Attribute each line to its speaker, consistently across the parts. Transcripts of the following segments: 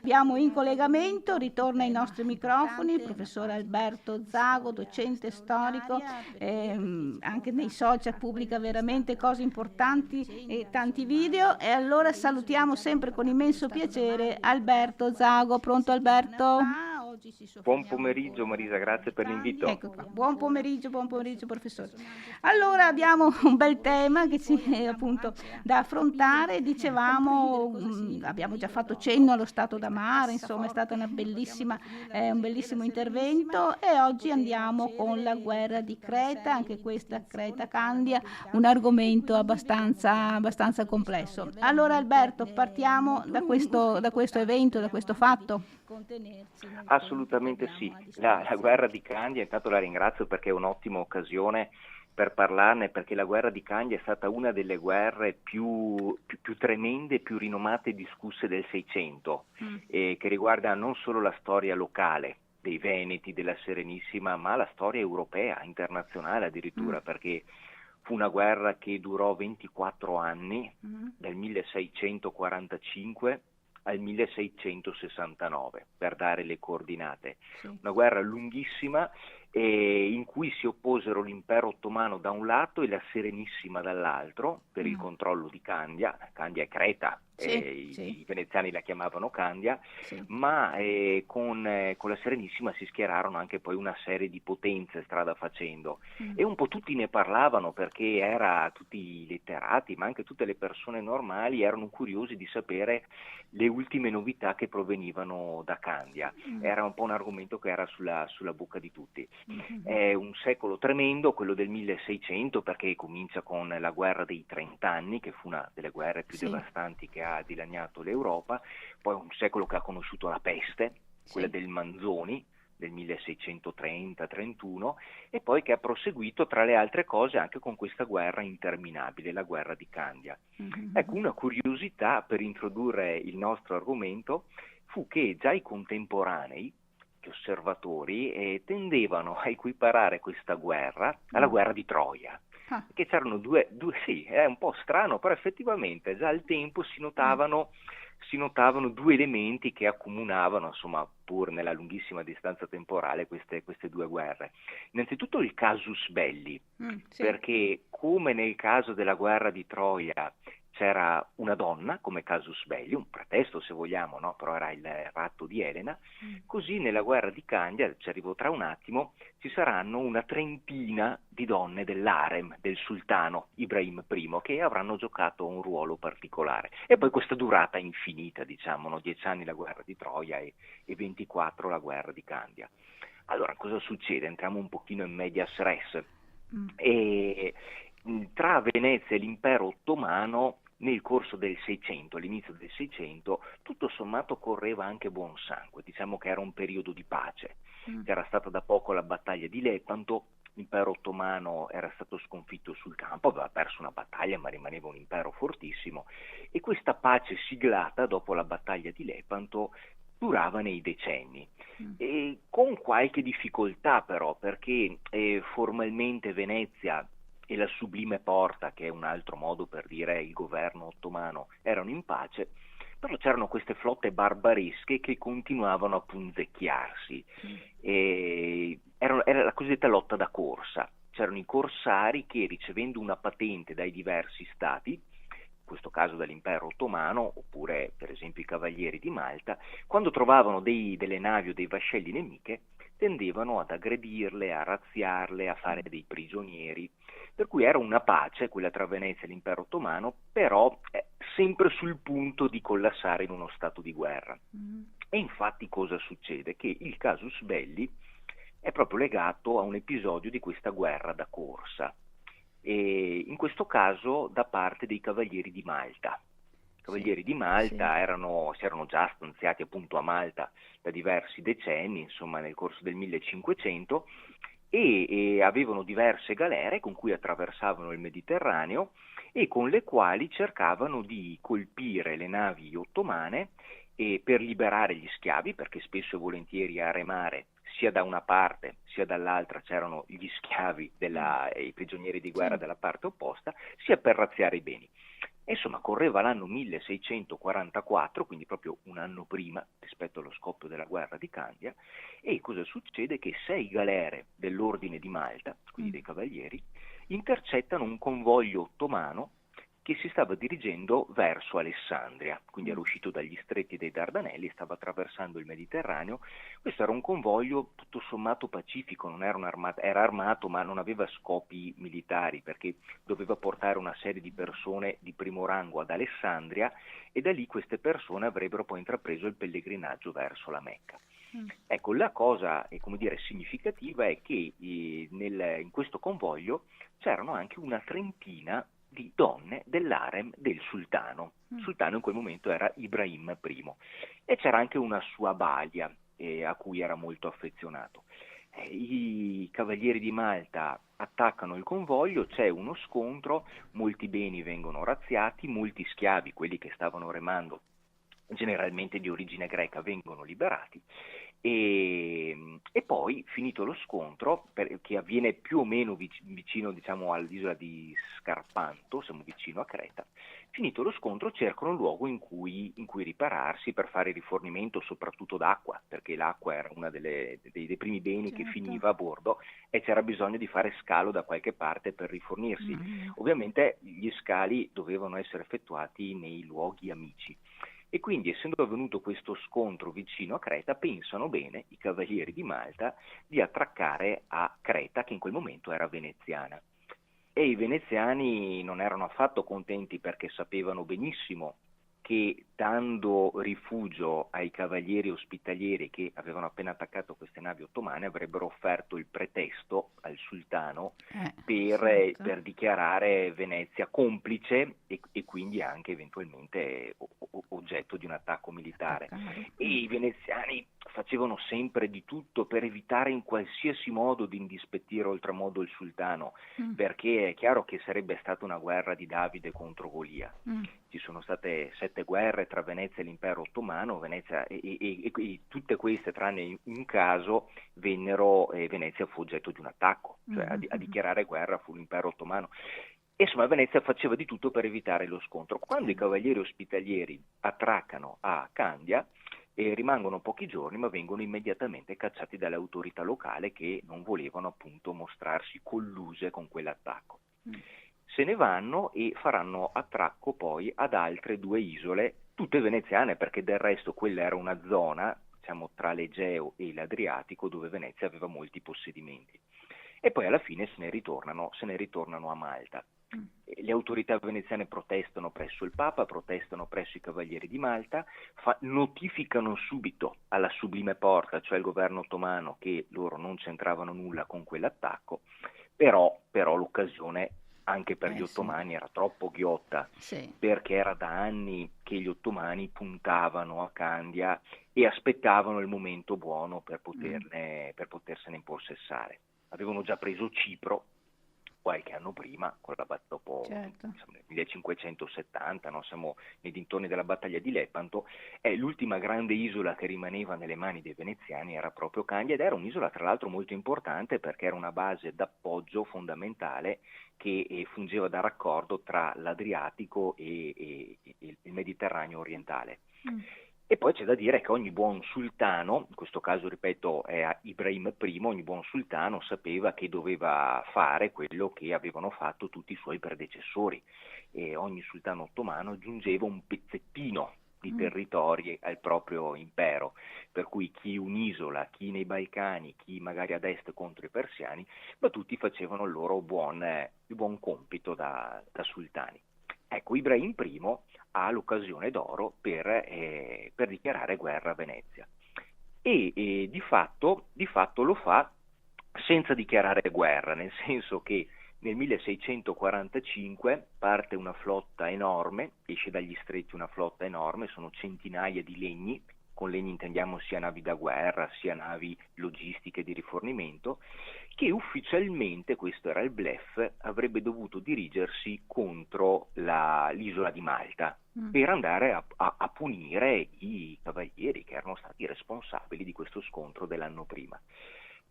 Speaker 1: Abbiamo in collegamento, ritorna ai nostri microfoni, il professor Alberto Zago, docente storico, anche nei social pubblica veramente cose importanti e tanti video, e allora salutiamo sempre con immenso piacere Alberto Zago. Pronto Alberto?
Speaker 2: Buon pomeriggio Marisa, grazie per l'invito.
Speaker 1: Ecco qua. Buon pomeriggio professore. Allora abbiamo un bel tema che ci è appunto da affrontare. Dicevamo, abbiamo già fatto cenno allo stato da mare, insomma è stato un bellissimo intervento, e oggi andiamo con la guerra di Creta, anche questa Creta Candia, un argomento abbastanza complesso. Allora Alberto, partiamo da questo evento, da questo fatto.
Speaker 2: Assolutamente sì, la guerra di Candia, intanto la ringrazio perché è un'ottima occasione per parlarne, perché la guerra di Candia è stata una delle guerre più tremende, più rinomate e discusse del Seicento, che riguarda non solo la storia locale dei Veneti, della Serenissima, ma la storia europea, internazionale addirittura, perché fu una guerra che durò 24 anni, dal 1645 al 1669, per dare le coordinate. Una guerra lunghissima in cui si opposero l'impero ottomano da un lato e la Serenissima dall'altro per il controllo di Candia. Candia è Creta, i veneziani la chiamavano Candia, ma con la Serenissima si schierarono anche poi una serie di potenze strada facendo, e un po' tutti ne parlavano perché tutti i letterati, ma anche tutte le persone normali erano curiosi di sapere le ultime novità che provenivano da Candia. Era un po' un argomento che era sulla bocca di tutti. È un secolo tremendo, quello del 1600, perché comincia con la guerra dei 30 anni, che fu una delle guerre più devastanti che ha dilaniato l'Europa. Poi un secolo che ha conosciuto la peste, quella del Manzoni, del 1630-31, e poi che ha proseguito tra le altre cose anche con questa guerra interminabile, la guerra di Candia. Ecco, una curiosità per introdurre il nostro argomento fu che già i contemporanei, gli osservatori, tendevano a equiparare questa guerra alla guerra di Troia. Che c'erano sì, è un po' strano, però effettivamente già al tempo si notavano due elementi che accomunavano, insomma, pur nella lunghissima distanza temporale, queste due guerre. Innanzitutto il casus belli, perché come nel caso della guerra di Troia c'era una donna come casus belli, un pretesto se vogliamo, no? Però era il ratto di Elena, così nella guerra di Candia, ci arrivo tra un attimo, ci saranno una trentina di donne dell'harem del sultano Ibrahim I che avranno giocato un ruolo particolare. E poi questa durata infinita, diciamo, no? 10 anni la guerra di Troia e 24 la guerra di Candia. Allora cosa succede? Entriamo un pochino in medias res. E tra Venezia e l'impero ottomano nel corso del Seicento, all'inizio del Seicento, tutto sommato correva anche buon sangue, diciamo che era un periodo di pace. C'era stata da poco la battaglia di Lepanto, l'impero ottomano era stato sconfitto sul campo, aveva perso una battaglia ma rimaneva un impero fortissimo, e questa pace siglata dopo la battaglia di Lepanto durava nei decenni, e con qualche difficoltà però, perché formalmente Venezia e la Sublime Porta, che è un altro modo per dire il governo ottomano, erano in pace, però c'erano queste flotte barbaresche che continuavano a punzecchiarsi. Era la cosiddetta lotta da corsa. C'erano i corsari che, ricevendo una patente dai diversi stati, in questo caso dall'impero ottomano, oppure per esempio i cavalieri di Malta, quando trovavano delle navi o dei vascelli nemiche, tendevano ad aggredirle, a razziarle, a fare dei prigionieri. Per cui era una pace, quella tra Venezia e l'impero ottomano, però sempre sul punto di collassare in uno stato di guerra. E infatti cosa succede? Che il casus belli è proprio legato a un episodio di questa guerra da corsa, e in questo caso da parte dei cavalieri di Malta. I cavalieri di Malta si erano già stanziati appunto a Malta da diversi decenni, insomma nel corso del 1500, e avevano diverse galere con cui attraversavano il Mediterraneo e con le quali cercavano di colpire le navi ottomane per liberare gli schiavi, perché spesso e volentieri a remare sia da una parte sia dall'altra c'erano gli schiavi i prigionieri di guerra della parte opposta, sia per razziare i beni. Insomma, correva l'anno 1644, quindi proprio un anno prima rispetto allo scoppio della guerra di Candia, e cosa succede? Che 6 galere dell'Ordine di Malta, quindi dei cavalieri, intercettano un convoglio ottomano che si stava dirigendo verso Alessandria, quindi era uscito dagli stretti dei Dardanelli, stava attraversando il Mediterraneo. Questo era un convoglio tutto sommato pacifico, non era era armato ma non aveva scopi militari, perché doveva portare una serie di persone di primo rango ad Alessandria e da lì queste persone avrebbero poi intrapreso il pellegrinaggio verso la Mecca. Ecco, la cosa significativa è che in questo convoglio c'erano anche una trentina di donne dell'harem del sultano. Il sultano in quel momento era Ibrahim I e c'era anche una sua balia a cui era molto affezionato. I cavalieri di Malta attaccano il convoglio, c'è uno scontro, molti beni vengono razziati, molti schiavi, quelli che stavano remando generalmente di origine greca, vengono liberati. E poi, finito lo scontro, che avviene più o meno vicino all'isola di Scarpanto, siamo vicino a Creta, finito lo scontro cercano un luogo in cui ripararsi per fare rifornimento soprattutto d'acqua, perché l'acqua era uno dei primi beni che finiva a bordo e c'era bisogno di fare scalo da qualche parte per rifornirsi. Ovviamente gli scali dovevano essere effettuati nei luoghi amici. E quindi, essendo avvenuto questo scontro vicino a Creta, pensano bene i cavalieri di Malta di attraccare a Creta, che in quel momento era veneziana. E i veneziani non erano affatto contenti, perché sapevano benissimo che, dando rifugio ai cavalieri ospitalieri che avevano appena attaccato queste navi ottomane, avrebbero offerto il pretesto al sultano per dichiarare Venezia complice e quindi anche eventualmente oggetto di un attacco militare. E i veneziani facevano sempre di tutto per evitare in qualsiasi modo di indispettire oltremodo il sultano, perché è chiaro che sarebbe stata una guerra di Davide contro Golia. Ci sono state 7 guerre tra Venezia e l'impero ottomano, e tutte queste, tranne un caso, Venezia fu oggetto di un attacco, cioè a dichiarare guerra fu l'impero ottomano. E insomma, Venezia faceva di tutto per evitare lo scontro. Quando i cavalieri ospitalieri attraccano a Candia, rimangono pochi giorni, ma vengono immediatamente cacciati dalle autorità locali, che non volevano appunto mostrarsi colluse con quell'attacco. Se ne vanno e faranno attracco poi ad altre 2 isole, tutte veneziane, perché del resto quella era una zona, tra l'Egeo e l'Adriatico, dove Venezia aveva molti possedimenti. E poi alla fine se ne ritornano a Malta. Le autorità veneziane protestano presso il Papa, protestano presso i cavalieri di Malta, notificano subito alla Sublime Porta, cioè il governo ottomano, che loro non c'entravano nulla con quell'attacco, però l'occasione anche per gli ottomani era troppo ghiotta, perché era da anni che gli ottomani puntavano a Candia e aspettavano il momento buono per potersene impossessare. Avevano già preso Cipro qualche anno prima, dopo nel 1570, siamo nei dintorni della battaglia di Lepanto, e l'ultima grande isola che rimaneva nelle mani dei veneziani era proprio Candia, ed era un'isola tra l'altro molto importante, perché era una base d'appoggio fondamentale che fungeva da raccordo tra l'Adriatico e il Mediterraneo orientale. E poi c'è da dire che ogni buon sultano, in questo caso ripeto è Ibrahim I, ogni buon sultano sapeva che doveva fare quello che avevano fatto tutti i suoi predecessori, e ogni sultano ottomano aggiungeva un pezzettino di territori al proprio impero, per cui chi un'isola, chi nei Balcani, chi magari ad est contro i persiani, ma tutti facevano il loro buon compito da sultani. Ecco, Ibrahim I ha l'occasione d'oro per dichiarare guerra a Venezia e di fatto lo fa senza dichiarare guerra, nel senso che nel 1645 parte una flotta enorme, esce dagli stretti una flotta enorme, sono centinaia di legni, con legni intendiamo sia navi da guerra sia navi logistiche di rifornimento, che ufficialmente, questo era il bluff, avrebbe dovuto dirigersi contro l'isola di Malta per andare a punire i cavalieri che erano stati responsabili di questo scontro dell'anno prima.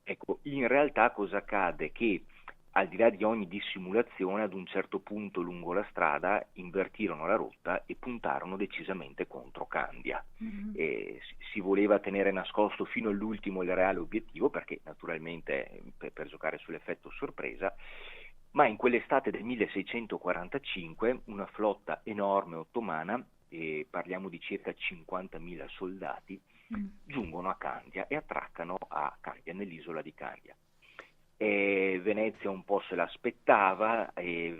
Speaker 2: Ecco, in realtà cosa accade? Che al di là di ogni dissimulazione, ad un certo punto lungo la strada invertirono la rotta e puntarono decisamente contro Candia. Si voleva tenere nascosto fino all'ultimo il reale obiettivo, perché naturalmente per giocare sull'effetto sorpresa, ma in quell'estate del 1645 una flotta enorme ottomana, e parliamo di circa 50.000 soldati, giungono a Candia e attraccano a Candia, nell'isola di Candia. Venezia un po' se l'aspettava,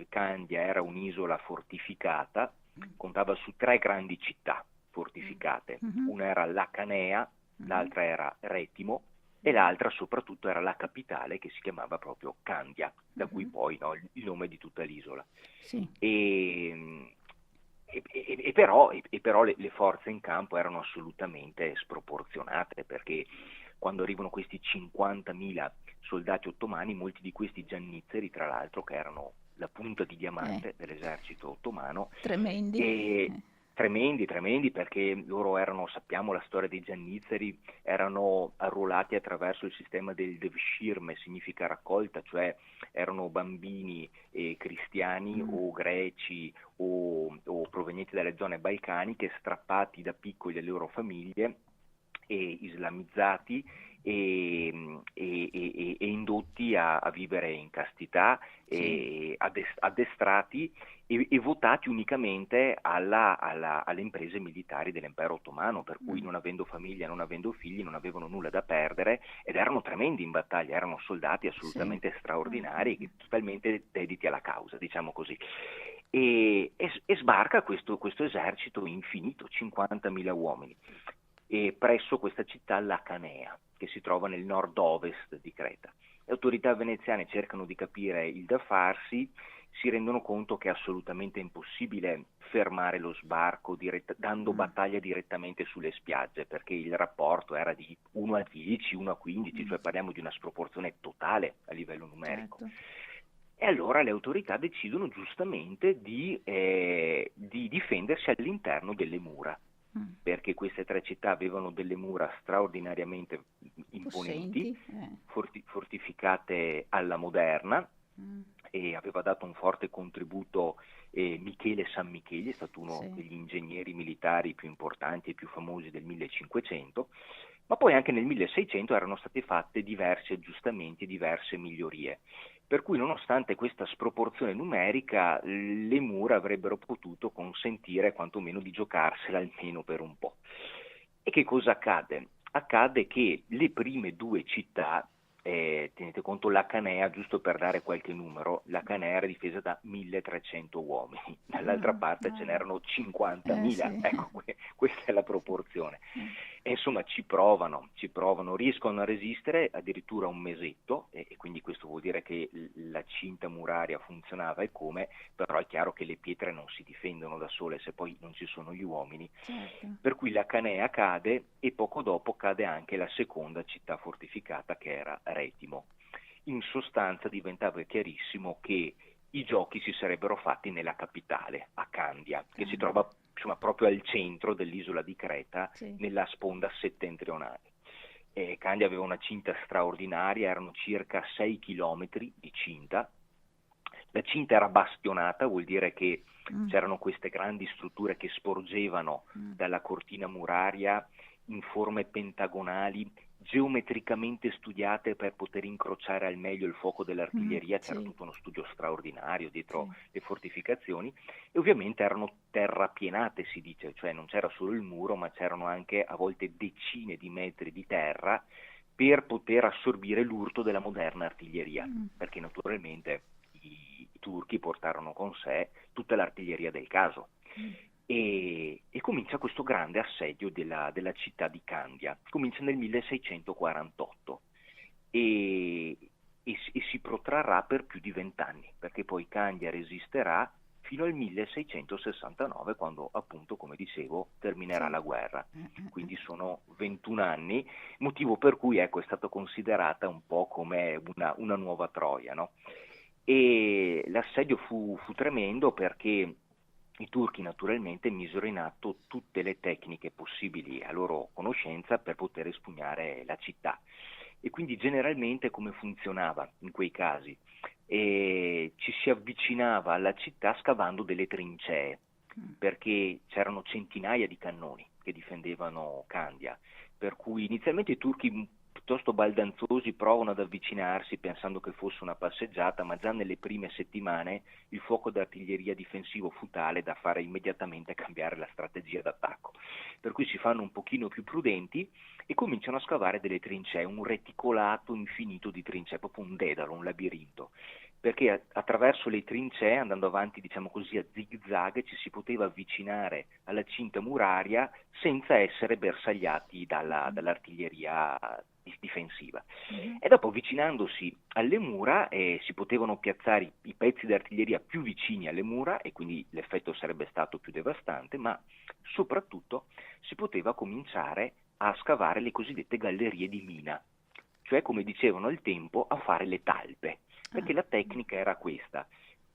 Speaker 2: Candia era un'isola fortificata, contava su 3 grandi città fortificate, una era la Canea, l'altra era Retimo e l'altra soprattutto era la capitale, che si chiamava proprio Candia, da cui poi il nome di tutta l'isola.
Speaker 1: Sì.
Speaker 2: Però le forze in campo erano assolutamente sproporzionate, perché quando arrivano questi 50.000 soldati ottomani, molti di questi giannizzeri, tra l'altro, che erano la punta di diamante dell'esercito ottomano, tremendi, perché loro erano, sappiamo la storia dei giannizzeri, erano arruolati attraverso il sistema del devshirme, significa raccolta, cioè erano bambini cristiani o greci o provenienti dalle zone balcaniche, strappati da piccoli dalle loro famiglie e islamizzati e indotti a vivere in castità, addestrati e votati unicamente alle imprese militari dell'impero ottomano, per cui non avendo famiglia, non avendo figli, non avevano nulla da perdere ed erano tremendi in battaglia, erano soldati assolutamente straordinari, totalmente dediti alla causa, diciamo così. E sbarca questo esercito infinito, 50.000 uomini, presso questa città, la Canea, che si trova nel nord-ovest di Creta. Le autorità veneziane cercano di capire il da farsi, si rendono conto che è assolutamente impossibile fermare lo sbarco dando battaglia direttamente sulle spiagge, perché il rapporto era di 1 a 10, 1 a 15, cioè parliamo di una sproporzione totale a livello numerico. E allora le autorità decidono giustamente di difendersi all'interno delle mura, perché queste 3 città avevano delle mura straordinariamente imponenti, fortificate alla moderna, e aveva dato un forte contributo Michele Sammicheli, è stato uno degli ingegneri militari più importanti e più famosi del 1500, ma poi anche nel 1600 erano state fatte diversi aggiustamenti, diverse migliorie, per cui nonostante questa sproporzione numerica le mura avrebbero potuto consentire quantomeno di giocarsela almeno per un po'. E che cosa accade? Accade che le prime 2 città, tenete conto la Canea, giusto per dare qualche numero, la Canea era difesa da 1.300 uomini, dall'altra parte ce n'erano 50.000, ecco, questa è la proporzione. E insomma ci provano, riescono a resistere addirittura un mesetto, e quindi questo vuol dire che la cinta muraria funzionava e come, però è chiaro che le pietre non si difendono da sole se poi non ci sono gli uomini, per cui la Canea cade e poco dopo cade anche la seconda città fortificata, che era Retimo. In sostanza diventava chiarissimo che i giochi si sarebbero fatti nella capitale, a Candia, che si trova proprio al centro dell'isola di Creta, nella sponda settentrionale. Candia aveva una cinta straordinaria, erano circa 6 chilometri di cinta. La cinta era bastionata, vuol dire che c'erano queste grandi strutture che sporgevano dalla cortina muraria in forme pentagonali, geometricamente studiate per poter incrociare al meglio il fuoco dell'artiglieria. C'era tutto uno studio straordinario dietro le fortificazioni, e ovviamente erano terrapienate, si dice, cioè non c'era solo il muro, ma c'erano anche a volte decine di metri di terra per poter assorbire l'urto della moderna artiglieria, perché naturalmente i turchi portarono con sé tutta l'artiglieria del caso. E comincia questo grande assedio della città di Candia, comincia nel 1648 e si protrarrà per più di 20 anni, perché poi Candia resisterà fino al 1669, quando appunto, come dicevo, terminerà la guerra. Quindi sono 21 anni, motivo per cui è stata considerata un po' come una nuova Troia, no? E l'assedio fu tremendo, perché i turchi naturalmente misero in atto tutte le tecniche possibili a loro conoscenza per poter espugnare la città. E quindi generalmente come funzionava in quei casi? e ci si avvicinava alla città scavando delle trincee, perché c'erano centinaia di cannoni che difendevano Candia, per cui inizialmente i turchi piuttosto baldanzosi provano ad avvicinarsi pensando che fosse una passeggiata, ma già nelle prime settimane il fuoco d'artiglieria difensivo fu tale da fare immediatamente cambiare la strategia d'attacco, per cui si fanno un pochino più prudenti e cominciano a scavare delle trincee, un reticolato infinito di trincee, proprio un dedalo, un labirinto, perché attraverso le trincee, andando avanti diciamo così a zig-zag, ci si poteva avvicinare alla cinta muraria senza essere bersagliati dall'artiglieria difensiva. E dopo, avvicinandosi alle mura, si potevano piazzare i pezzi di artiglieria più vicini alle mura e quindi l'effetto sarebbe stato più devastante, ma soprattutto si poteva cominciare a scavare le cosiddette gallerie di mina, cioè, come dicevano al tempo, a fare le talpe, perché la tecnica era questa: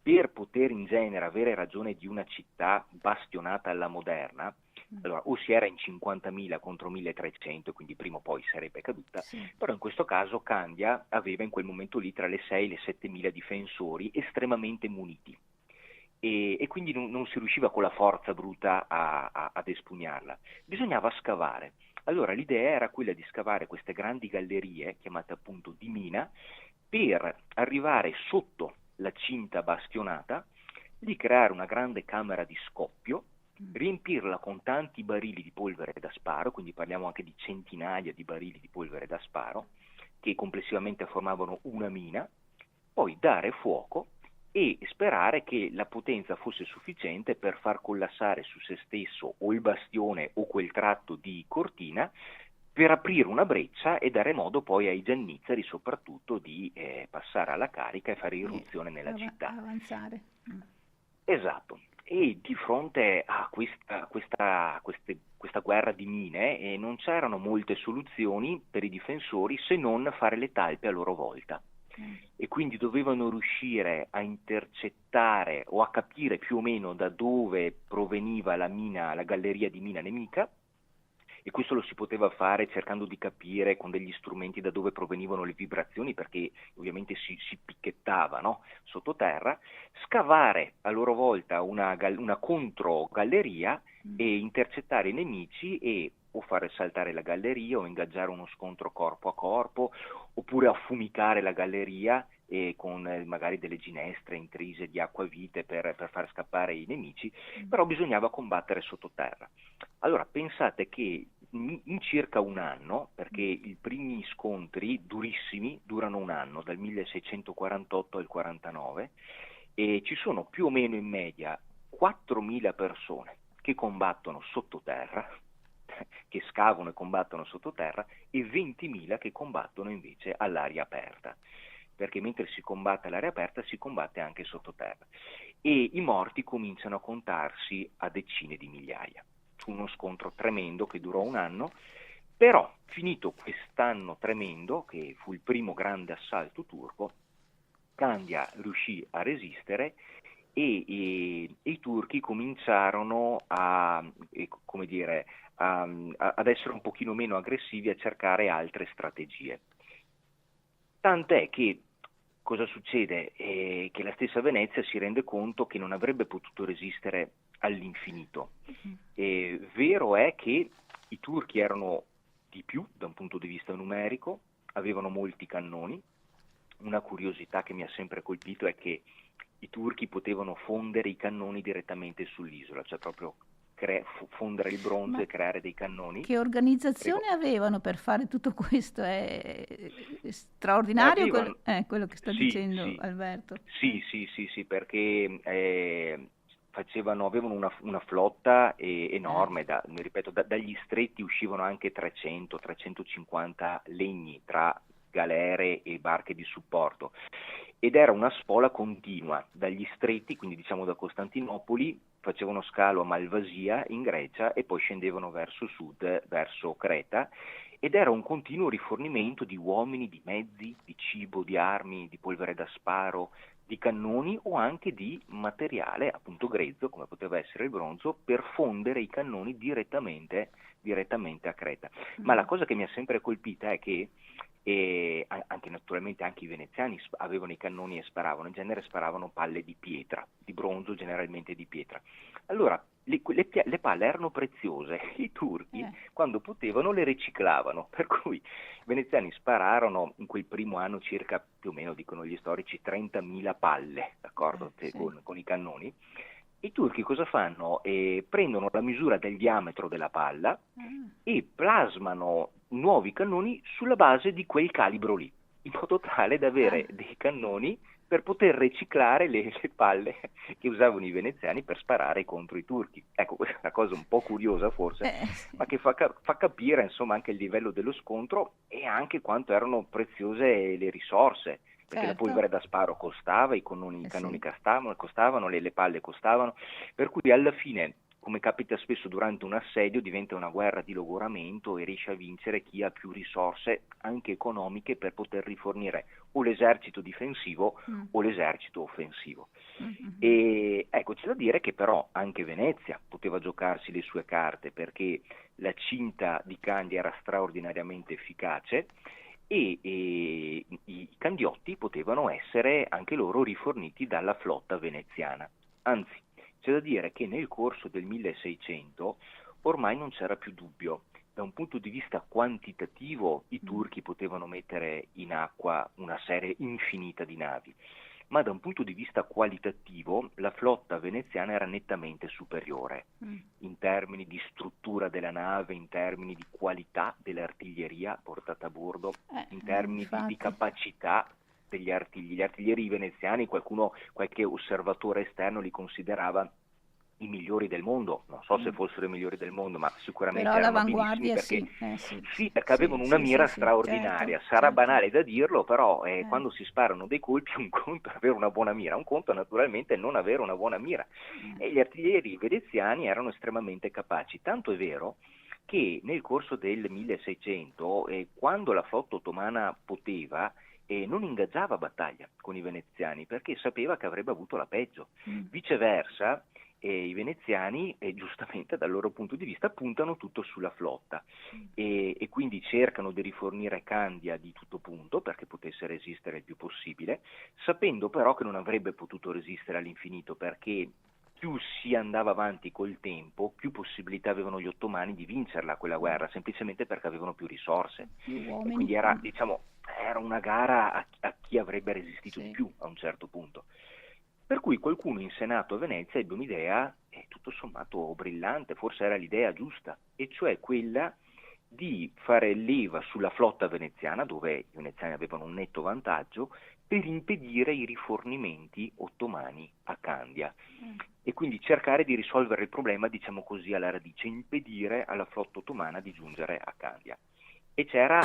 Speaker 2: per poter in genere avere ragione di una città bastionata alla moderna, allora o si era in 50.000 contro 1.300, quindi prima o poi sarebbe caduta, però in questo caso Candia aveva in quel momento lì tra le 6 e le 7.000 difensori estremamente muniti, e quindi non si riusciva con la forza bruta ad espugnarla, bisognava scavare. Allora l'idea era quella di scavare queste grandi gallerie, chiamate appunto di mina, per arrivare sotto la cinta bastionata, di creare una grande camera di scoppio, riempirla con tanti barili di polvere da sparo, quindi parliamo anche di centinaia di barili di polvere da sparo, che complessivamente formavano una mina, poi dare fuoco e sperare che la potenza fosse sufficiente per far collassare su se stesso o il bastione o quel tratto di cortina, per aprire una breccia e dare modo poi ai giannizzeri soprattutto di passare alla carica e fare irruzione nella città.
Speaker 1: Avanzare.
Speaker 2: Esatto. E di fronte a questa guerra di mine non c'erano molte soluzioni per i difensori se non fare le talpe a loro volta. E quindi dovevano riuscire a intercettare o a capire più o meno da dove proveniva la galleria di mina nemica, e questo lo si poteva fare cercando di capire con degli strumenti da dove provenivano le vibrazioni, perché ovviamente si picchettava, no? Sottoterra, scavare a loro volta una controgalleria e intercettare i nemici e o fare saltare la galleria o ingaggiare uno scontro corpo a corpo, oppure affumicare la galleria con magari delle ginestre intrise di acquavite per far scappare i nemici, però bisognava combattere sottoterra. Allora pensate che in circa un anno, perché i primi scontri durissimi durano un anno, dal 1648 al 49, e ci sono più o meno in media 4.000 persone che combattono sottoterra, che scavano e combattono sottoterra, e 20.000 che combattono invece all'aria aperta, perché mentre si combatte all'aria aperta si combatte anche sottoterra, e i morti cominciano a contarsi a decine di migliaia. Fu uno scontro tremendo che durò un anno, però finito quest'anno tremendo, che fu il primo grande assalto turco, Candia riuscì a resistere e i turchi cominciarono ad essere un pochino meno aggressivi, a cercare altre strategie. Tant'è che cosa succede? Che la stessa Venezia si rende conto che non avrebbe potuto resistere all'infinito. Vero è che i turchi erano di più da un punto di vista numerico, avevano molti cannoni. Una curiosità che mi ha sempre colpito è che i turchi potevano fondere i cannoni direttamente sull'isola, cioè proprio fondere il bronzo e creare dei cannoni.
Speaker 1: Che organizzazione avevano per fare tutto questo? È straordinario quello che sta dicendo Alberto.
Speaker 2: Sì, perché avevano una flotta enorme, ripeto, dagli stretti uscivano anche 300-350 legni tra galere e barche di supporto, ed era una spola continua dagli stretti, quindi diciamo da Costantinopoli, facevano scalo a Malvasia in Grecia e poi scendevano verso sud, verso Creta, ed era un continuo rifornimento di uomini, di mezzi, di cibo, di armi, di polvere da sparo, di cannoni o anche di materiale appunto grezzo, come poteva essere il bronzo, per fondere i cannoni direttamente direttamente a Creta. Ma la cosa che mi ha sempre colpita è che anche naturalmente anche i veneziani avevano i cannoni e sparavano, in genere sparavano palle di pietra, di bronzo, generalmente di pietra. Allora le palle erano preziose, i turchi quando potevano le riciclavano, per cui i veneziani spararono in quel primo anno circa, più o meno dicono gli storici, 30.000 palle, d'accordo,
Speaker 1: Sì.
Speaker 2: con i cannoni. I turchi cosa fanno? Prendono la misura del diametro della palla e plasmano nuovi cannoni sulla base di quel calibro lì, in modo tale da avere dei cannoni per poter riciclare le palle che usavano i veneziani per sparare contro i turchi. Ecco, questa è una cosa un po' curiosa forse, ma che fa capire insomma anche il livello dello scontro e anche quanto erano preziose le risorse, perché la polvere da sparo costava, i cannoni costavano, le palle costavano, per cui alla fine, come capita spesso durante un assedio, diventa una guerra di logoramento e riesce a vincere chi ha più risorse anche economiche per poter rifornire o l'esercito difensivo o l'esercito offensivo. E ecco, c'è da dire che però anche Venezia poteva giocarsi le sue carte, perché la cinta di Candia era straordinariamente efficace e i candiotti potevano essere anche loro riforniti dalla flotta veneziana. Anzi, c'è da dire che nel corso del 1600 ormai non c'era più dubbio. Da un punto di vista quantitativo i turchi potevano mettere in acqua una serie infinita di navi, ma da un punto di vista qualitativo la flotta veneziana era nettamente superiore in termini di struttura della nave, in termini di qualità dell'artiglieria portata a bordo, in termini di capacità degli artiglieri. Gli artiglieri veneziani, qualche osservatore esterno li considerava i migliori del mondo, non so se fossero i migliori del mondo, ma sicuramente
Speaker 1: però
Speaker 2: erano abilissimi perché avevano una mira straordinaria.
Speaker 1: Certo,
Speaker 2: Sarà banale da dirlo, però quando si sparano dei colpi un conto è avere una buona mira, un conto naturalmente è non avere una buona mira. E gli artiglieri veneziani erano estremamente capaci, tanto è vero che nel corso del 1600, quando la flotta ottomana poteva, non ingaggiava battaglia con i veneziani perché sapeva che avrebbe avuto la peggio. Viceversa, i veneziani, giustamente dal loro punto di vista, puntano tutto sulla flotta e quindi cercano di rifornire Candia di tutto punto perché potesse resistere il più possibile, sapendo però che non avrebbe potuto resistere all'infinito, perché più si andava avanti col tempo, più possibilità avevano gli ottomani di vincerla quella guerra, semplicemente perché avevano più risorse. E quindi era una gara a chi avrebbe resistito di più a un certo punto. Per cui qualcuno in Senato a Venezia ebbe un'idea, tutto sommato brillante, forse era l'idea giusta, e cioè quella di fare leva sulla flotta veneziana, dove i veneziani avevano un netto vantaggio, per impedire i rifornimenti ottomani a Candia. E quindi cercare di risolvere il problema, diciamo così, alla radice, impedire alla flotta ottomana di giungere a Candia. E c'era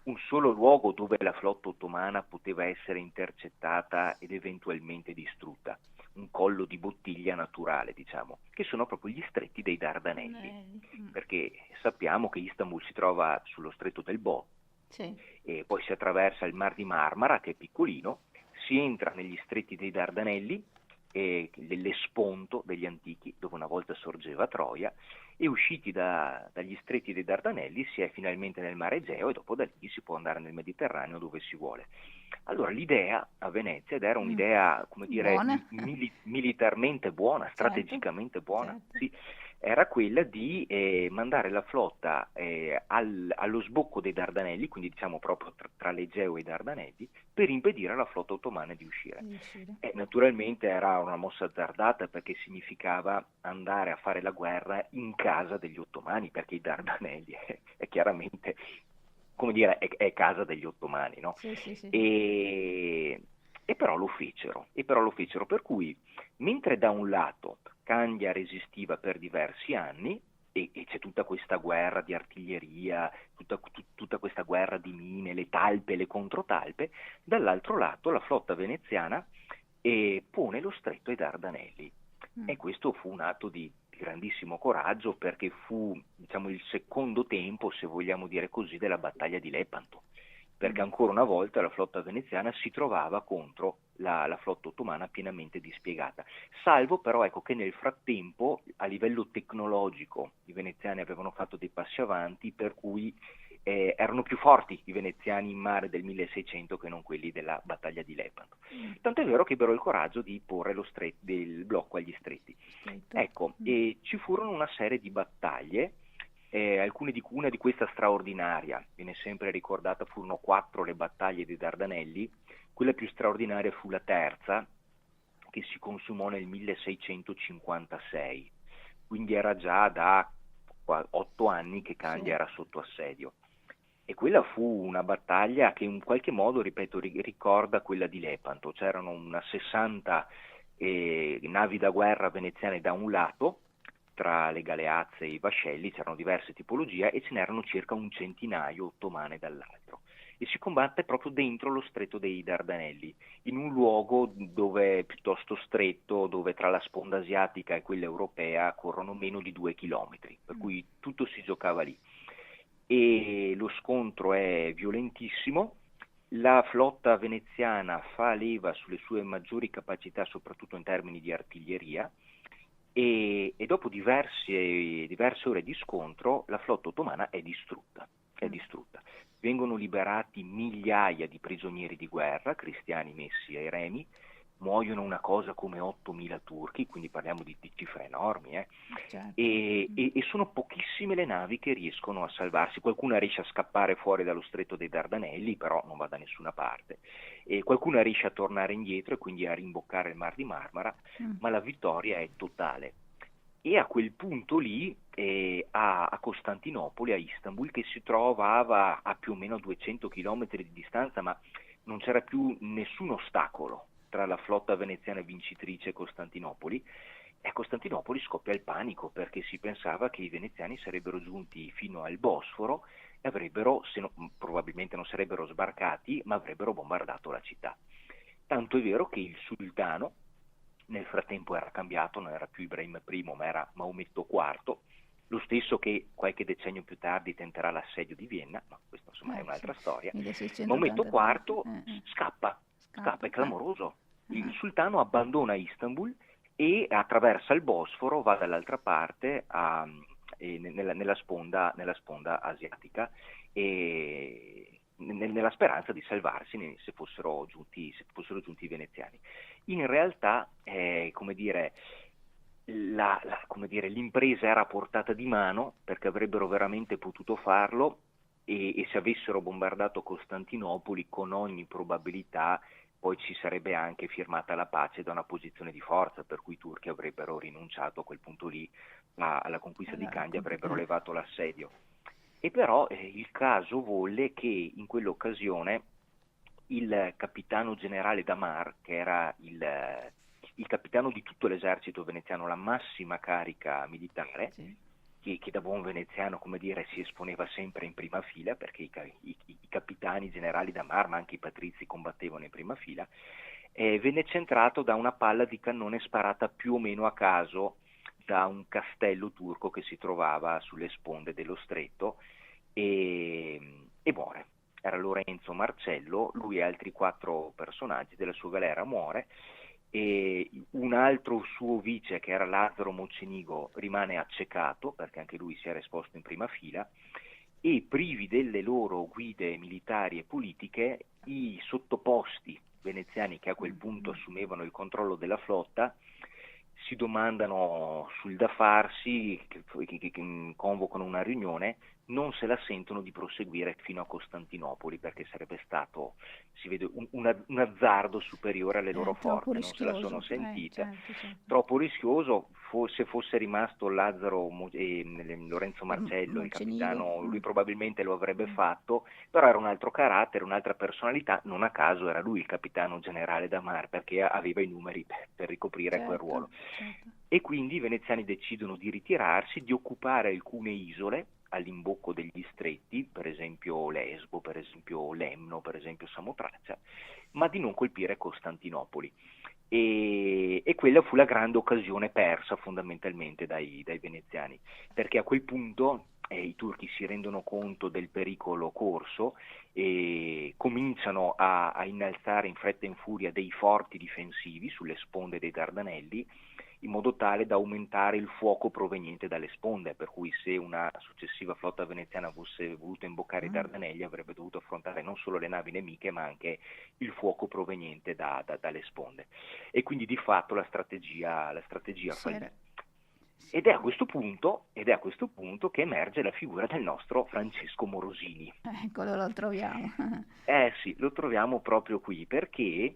Speaker 2: un solo luogo dove la flotta ottomana poteva essere intercettata ed eventualmente distrutta, un collo di bottiglia naturale, diciamo, che sono proprio gli stretti dei Dardanelli, perché sappiamo che Istanbul si trova sullo stretto del Bo, e poi si attraversa il Mar di Marmara, che è piccolino, si entra negli stretti dei Dardanelli, l'Esponto degli antichi, dove una volta sorgeva Troia, e usciti dagli stretti dei Dardanelli si è finalmente nel Mare Egeo e dopo da lì si può andare nel Mediterraneo dove si vuole. Allora l'idea a Venezia, ed era un'idea, come dire, militarmente buona, strategicamente buona, sì, era quella di mandare la flotta allo sbocco dei Dardanelli, quindi diciamo proprio tra l'Egeo e i Dardanelli, per impedire alla flotta ottomana di uscire. Naturalmente era una mossa azzardata perché significava andare a fare la guerra in casa degli ottomani, perché i Dardanelli è chiaramente, come dire, è casa degli ottomani, no? E però lo fecero, per cui mentre da un lato Candia resistiva per diversi anni e c'è tutta questa guerra di artiglieria, tutta questa guerra di mine, le talpe, le controtalpe, dall'altro lato la flotta veneziana pone lo stretto ai Dardanelli. E questo fu un atto di grandissimo coraggio, perché fu, diciamo, il secondo tempo, se vogliamo dire così, della battaglia di Lepanto. perché ancora una volta la flotta veneziana si trovava contro la flotta ottomana pienamente dispiegata, salvo però ecco che nel frattempo a livello tecnologico i veneziani avevano fatto dei passi avanti, per cui erano più forti i veneziani in mare del 1600 che non quelli della battaglia di Lepanto. Tanto è vero che ebbero il coraggio di porre del blocco agli stretti. Ecco, ci furono una serie di battaglie, una di queste straordinaria, viene sempre ricordata, furono 4 le battaglie dei Dardanelli. Quella più straordinaria fu la terza, che si consumò nel 1656, quindi era già da 8 anni che Candia era sotto assedio. E quella fu una battaglia che in qualche modo, ripeto, ricorda quella di Lepanto. C'erano una 60 navi da guerra veneziane da un lato, tra le galeazze e i vascelli, c'erano diverse tipologie, e ce n'erano circa un centinaio ottomane dall'altro. E si combatte proprio dentro lo stretto dei Dardanelli, in un luogo dove piuttosto stretto, dove tra la sponda asiatica e quella europea corrono meno di 2 chilometri, per cui tutto si giocava lì. E lo scontro è violentissimo. La flotta veneziana fa leva sulle sue maggiori capacità, soprattutto in termini di artiglieria, e dopo diverse ore di scontro la flotta ottomana è distrutta. Vengono liberati migliaia di prigionieri di guerra, cristiani messi ai remi, muoiono una cosa come 8.000 turchi, quindi parliamo di cifre enormi,
Speaker 1: Certo.
Speaker 2: e sono pochissime le navi che riescono a salvarsi. Qualcuna riesce a scappare fuori dallo stretto dei Dardanelli, però non va da nessuna parte, e qualcuna riesce a tornare indietro e quindi a rimboccare il Mar di Marmara, ma la vittoria è totale. E a quel punto lì, a Costantinopoli, a Istanbul, che si trovava a più o meno 200 chilometri di distanza, ma non c'era più nessun ostacolo tra la flotta veneziana vincitrice e Costantinopoli, e a Costantinopoli scoppia il panico, perché si pensava che i veneziani sarebbero giunti fino al Bosforo e avrebbero, probabilmente non sarebbero sbarcati, ma avrebbero bombardato la città. Tanto è vero che il sultano nel frattempo era cambiato, non era più Ibrahim I, ma era Maometto IV, lo stesso che qualche decennio più tardi tenterà l'assedio di Vienna, ma questa insomma è un'altra storia.
Speaker 1: 1683.
Speaker 2: Maometto IV scappa, è clamoroso. Il sultano abbandona Istanbul e attraversa il Bosforo, va dall'altra parte nella sponda asiatica, e nella speranza di salvarsi se fossero giunti i veneziani. In realtà, l'impresa era a portata di mano, perché avrebbero veramente potuto farlo, e se avessero bombardato Costantinopoli, con ogni probabilità poi ci sarebbe anche firmata la pace da una posizione di forza, per cui i turchi avrebbero rinunciato a quel punto lì alla conquista di Candia, avrebbero levato l'assedio. E però il caso volle che in quell'occasione il capitano generale Damar, che era il capitano di tutto l'esercito veneziano, la massima carica militare, che da buon veneziano, si esponeva sempre in prima fila, perché i capitani generali Damar, ma anche i patrizi, combattevano in prima fila, venne centrato da una palla di cannone sparata più o meno a caso da un castello turco che si trovava sulle sponde dello stretto, e muore. Era Lorenzo Marcello, lui e altri 4 personaggi della sua galera muore, e un altro suo vice, che era Lazzaro Mocenigo, rimane accecato, perché anche lui si era esposto in prima fila, e privi delle loro guide militari e politiche, i sottoposti veneziani, che a quel punto assumevano il controllo della flotta, si domandano sul da farsi, che convocano una riunione, non se la sentono di proseguire fino a Costantinopoli, perché sarebbe stato, si vede, un azzardo superiore alle loro forze, non se la sono sentita.
Speaker 1: Certo.
Speaker 2: Troppo rischioso. Se fosse rimasto Lorenzo Marcello, il capitano, lui probabilmente lo avrebbe fatto, però era un altro carattere, un'altra personalità, non a caso era lui il capitano generale Damar, perché aveva i numeri per ricoprire quel ruolo.
Speaker 1: Certo.
Speaker 2: E quindi i veneziani decidono di ritirarsi, di occupare alcune isole all'imbocco degli stretti, per esempio Lesbo, per esempio Lemno, per esempio Samotracia, ma di non colpire Costantinopoli. E quella fu la grande occasione persa fondamentalmente dai veneziani, perché a quel punto i turchi si rendono conto del pericolo corso e cominciano a innalzare in fretta e in furia dei forti difensivi sulle sponde dei Dardanelli, in modo tale da aumentare il fuoco proveniente dalle sponde, per cui se una successiva flotta veneziana avesse voluto imboccare i Dardanelli avrebbe dovuto affrontare non solo le navi nemiche ma anche il fuoco proveniente dalle sponde. E quindi di fatto la strategia fallì. Ed è a questo punto che emerge la figura del nostro Francesco Morosini.
Speaker 1: Eccolo, lo troviamo.
Speaker 2: Sì, lo troviamo proprio qui, perché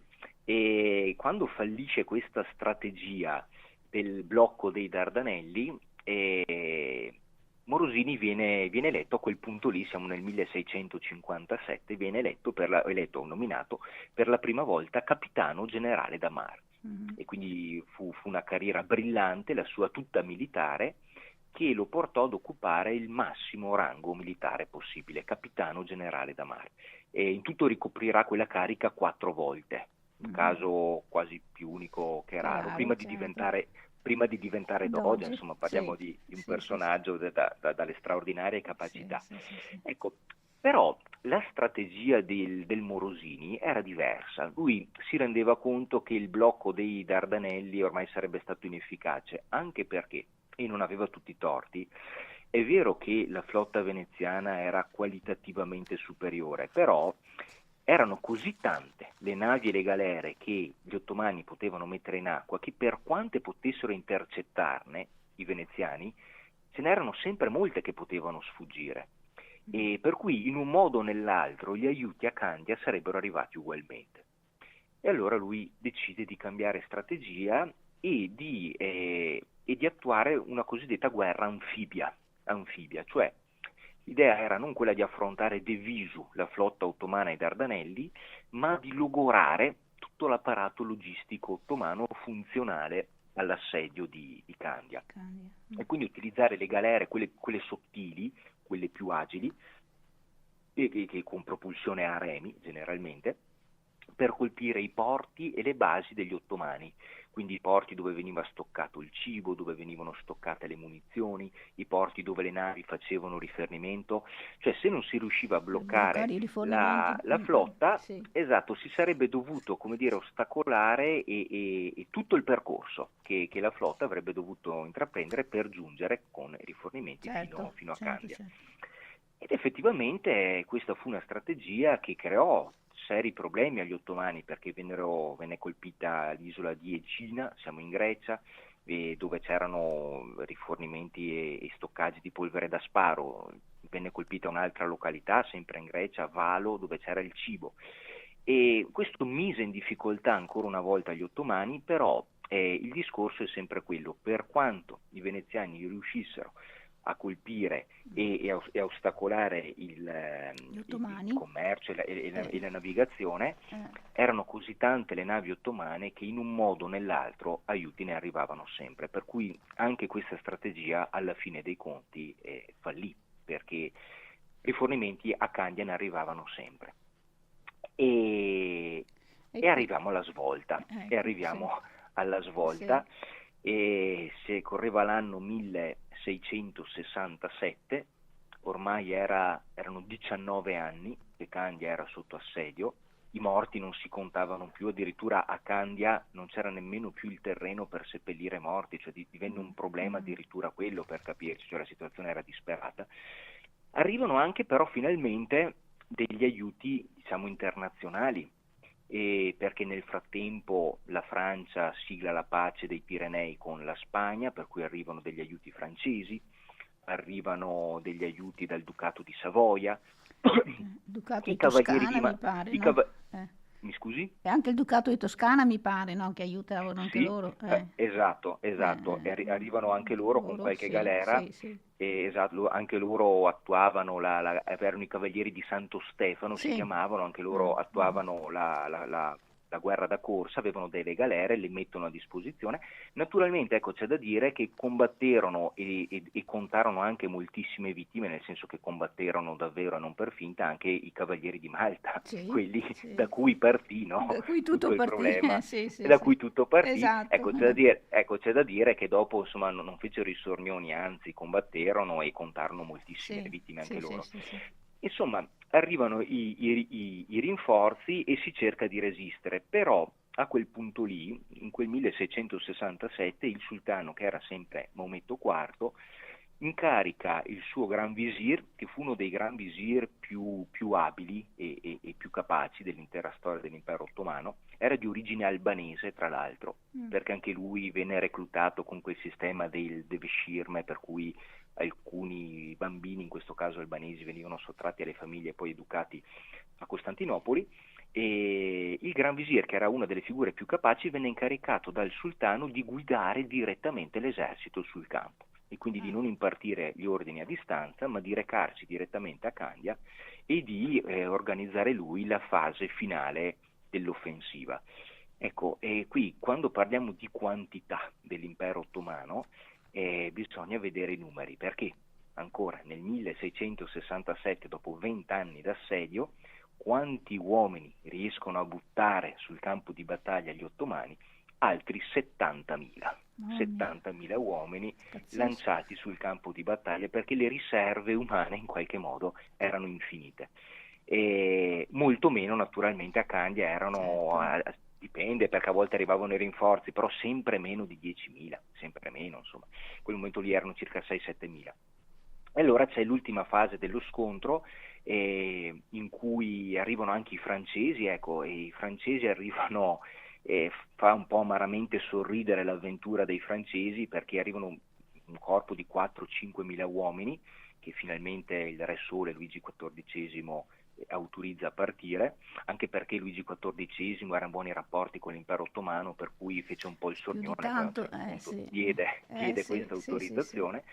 Speaker 2: quando fallisce questa strategia del blocco dei Dardanelli, Morosini viene eletto a quel punto lì, siamo nel 1657, viene nominato per la prima volta capitano generale da mare. E quindi fu una carriera brillante, la sua tutta militare, che lo portò ad occupare il massimo rango militare possibile, capitano generale da mare. E in tutto ricoprirà quella carica 4 volte, un caso quasi più unico che raro, prima di diventare doge, insomma parliamo di un personaggio dalle straordinarie capacità. Ecco, però la strategia del Morosini era diversa. Lui si rendeva conto che il blocco dei Dardanelli ormai sarebbe stato inefficace, anche perché, e non aveva tutti i torti, è vero che la flotta veneziana era qualitativamente superiore, però erano così tante le navi e le galere che gli ottomani potevano mettere in acqua che, per quante potessero intercettarne i veneziani, ce n'erano sempre molte che potevano sfuggire. E per cui in un modo o nell'altro gli aiuti a Candia sarebbero arrivati ugualmente. E allora lui decide di cambiare strategia e di attuare una cosiddetta guerra anfibia, cioè l'idea era non quella di affrontare de visu la flotta ottomana ai Dardanelli, ma di logorare tutto l'apparato logistico ottomano funzionale all'assedio di Candia. E quindi utilizzare le galere, quelle sottili, quelle più agili, che con propulsione a remi generalmente, per colpire i porti e le basi degli ottomani, quindi i porti dove veniva stoccato il cibo, dove venivano stoccate le munizioni, i porti dove le navi facevano rifornimento. Cioè, se non si riusciva a bloccare la flotta, esatto, si sarebbe dovuto, come dire, ostacolare e tutto il percorso che la flotta avrebbe dovuto intraprendere per giungere con i rifornimenti fino a Candia. Ed effettivamente questa fu una strategia che creò seri problemi agli ottomani, perché venne colpita l'isola di Egina, siamo in Grecia, dove c'erano rifornimenti e stoccaggi di polvere da sparo. Venne colpita un'altra località, sempre in Grecia, Valo, dove c'era il cibo. E questo mise in difficoltà ancora una volta gli ottomani, però il discorso è sempre quello: per quanto i veneziani riuscissero a colpire e a ostacolare il commercio e la navigazione, erano così tante le navi ottomane che in un modo o nell'altro aiuti ne arrivavano sempre, per cui anche questa strategia alla fine dei conti fallì, perché rifornimenti a Candia ne arrivavano sempre. E arriviamo alla svolta, e se correva l'anno 1667, ormai erano 19 anni che Candia era sotto assedio, i morti non si contavano più, addirittura a Candia non c'era nemmeno più il terreno per seppellire morti, cioè divenne un problema addirittura quello, per capirci, cioè la situazione era disperata. Arrivano anche però finalmente degli aiuti, diciamo, internazionali, perché nel frattempo la Francia sigla la pace dei Pirenei con la Spagna, per cui arrivano degli aiuti francesi, arrivano degli aiuti dal Ducato di Savoia,
Speaker 1: Ducato di Toscana, mi pare, no?
Speaker 2: Mi scusi?
Speaker 1: E anche il Ducato di Toscana, mi pare, no? Che aiutavano anche loro.
Speaker 2: Esatto. Arrivano anche loro con qualche galera. Esatto, anche loro attuavano erano i cavalieri di Santo Stefano, si chiamavano, anche loro attuavano la guerra da corsa, avevano delle galere, le mettono a disposizione. Naturalmente, ecco, c'è da dire che combatterono e contarono anche moltissime vittime, nel senso che combatterono davvero e non per finta anche i cavalieri di Malta,
Speaker 1: Sì,
Speaker 2: quelli
Speaker 1: sì.
Speaker 2: da cui partì, no?
Speaker 1: Da cui
Speaker 2: Tutto
Speaker 1: tutto
Speaker 2: il
Speaker 1: partì,
Speaker 2: problema,
Speaker 1: sì, sì,
Speaker 2: e da
Speaker 1: sì.
Speaker 2: cui tutto partì.
Speaker 1: Esatto.
Speaker 2: C'è da dire che dopo, insomma, non fecero i sornioni, anzi combatterono e contarono moltissime
Speaker 1: Sì,
Speaker 2: vittime
Speaker 1: sì,
Speaker 2: anche
Speaker 1: sì,
Speaker 2: loro.
Speaker 1: sì, sì.
Speaker 2: Insomma, arrivano i rinforzi e si cerca di resistere, però a quel punto lì, in quel 1667, il sultano, che era sempre Maometto IV, incarica il suo gran visir, che fu uno dei gran visir più abili e più capaci dell'intera storia dell'impero ottomano, era di origine albanese tra l'altro, perché anche lui venne reclutato con quel sistema del deveshirme, per cui alcuni bambini, in questo caso albanesi, venivano sottratti alle famiglie e poi educati a Costantinopoli, e il Gran Visir, che era una delle figure più capaci, venne incaricato dal sultano di guidare direttamente l'esercito sul campo e quindi di non impartire gli ordini a distanza, ma di recarsi direttamente a Candia e di organizzare lui la fase finale dell'offensiva. Ecco, e qui quando parliamo di quantità dell'impero ottomano, bisogna vedere i numeri, perché ancora nel 1667, dopo 20 anni d'assedio, quanti uomini riescono a buttare sul campo di battaglia gli ottomani? Altri 70.000. 70.000 uomini lanciati sul campo di battaglia, perché le riserve umane in qualche modo erano infinite. E molto meno naturalmente a Candia erano, dipende, perché a volte arrivavano i rinforzi, però sempre meno di 10.000, sempre meno, insomma. In quel momento lì erano circa 6-7.000. E allora c'è l'ultima fase dello scontro, in cui arrivano anche i francesi, ecco, e i francesi arrivano, fa un po' amaramente sorridere l'avventura dei francesi, perché arrivano un corpo di 4-5 mila uomini, che finalmente il Re Sole, Luigi XIV, autorizza a partire, anche perché Luigi XIV era in buoni rapporti con l'impero ottomano, per cui fece un po' il sornione, poi a un certo punto diede questa autorizzazione.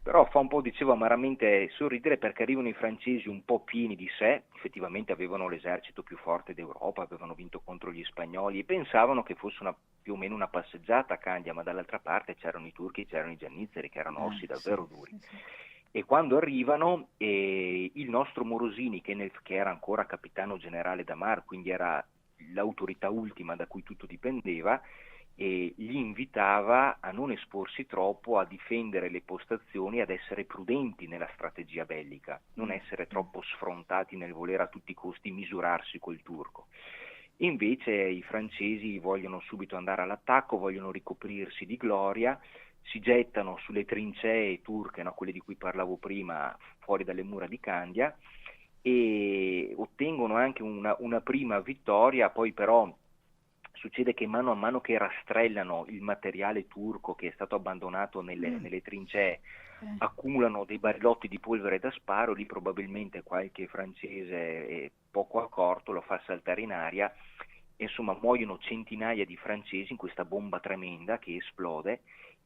Speaker 2: Però fa un po', dicevo, amaramente sorridere, perché arrivano i francesi un po' pieni di sé, effettivamente avevano l'esercito più forte d'Europa, avevano vinto contro gli spagnoli e pensavano che fosse più o meno una passeggiata a Candia, ma dall'altra parte c'erano i turchi, c'erano i giannizzeri, che erano ossi davvero duri. E quando arrivano, il nostro Morosini, che era ancora capitano generale da Mar, quindi era l'autorità ultima da cui tutto dipendeva, e gli invitava a non esporsi troppo, a difendere le postazioni, ad essere prudenti nella strategia bellica, non essere troppo sfrontati nel voler a tutti i costi misurarsi col turco. Invece i francesi vogliono subito andare all'attacco, vogliono ricoprirsi di gloria, si gettano sulle trincee turche, no, quelle di cui parlavo prima, fuori dalle mura di Candia, e ottengono anche una prima vittoria. Poi però succede che mano a mano che rastrellano il materiale turco che è stato abbandonato nelle trincee, accumulano dei barilotti di polvere da sparo, lì probabilmente qualche francese poco accorto lo fa saltare in aria, insomma muoiono centinaia di francesi in questa bomba tremenda che esplode